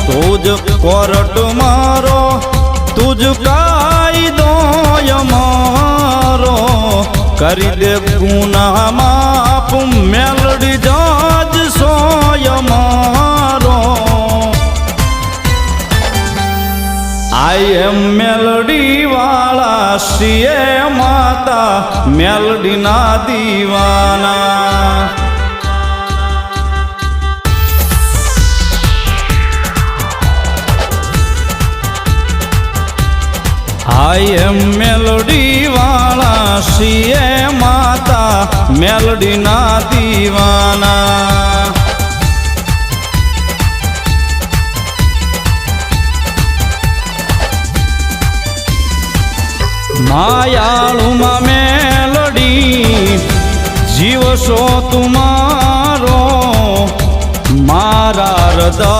તુજ court મારો તુજ કાયદો અમારો કરી દે ગુના માપ મેલડી જજ સોય મારો આઈ એમ મેલડી વાળા શ્રીએ માતા મેલડી ના દીવાના આઈ એમ મેલડી વાળા શ્રીએ માતા મેલડી ના દીવાના માયાળુમાં મેલડી જીવશો તુમારો મારા હૃદય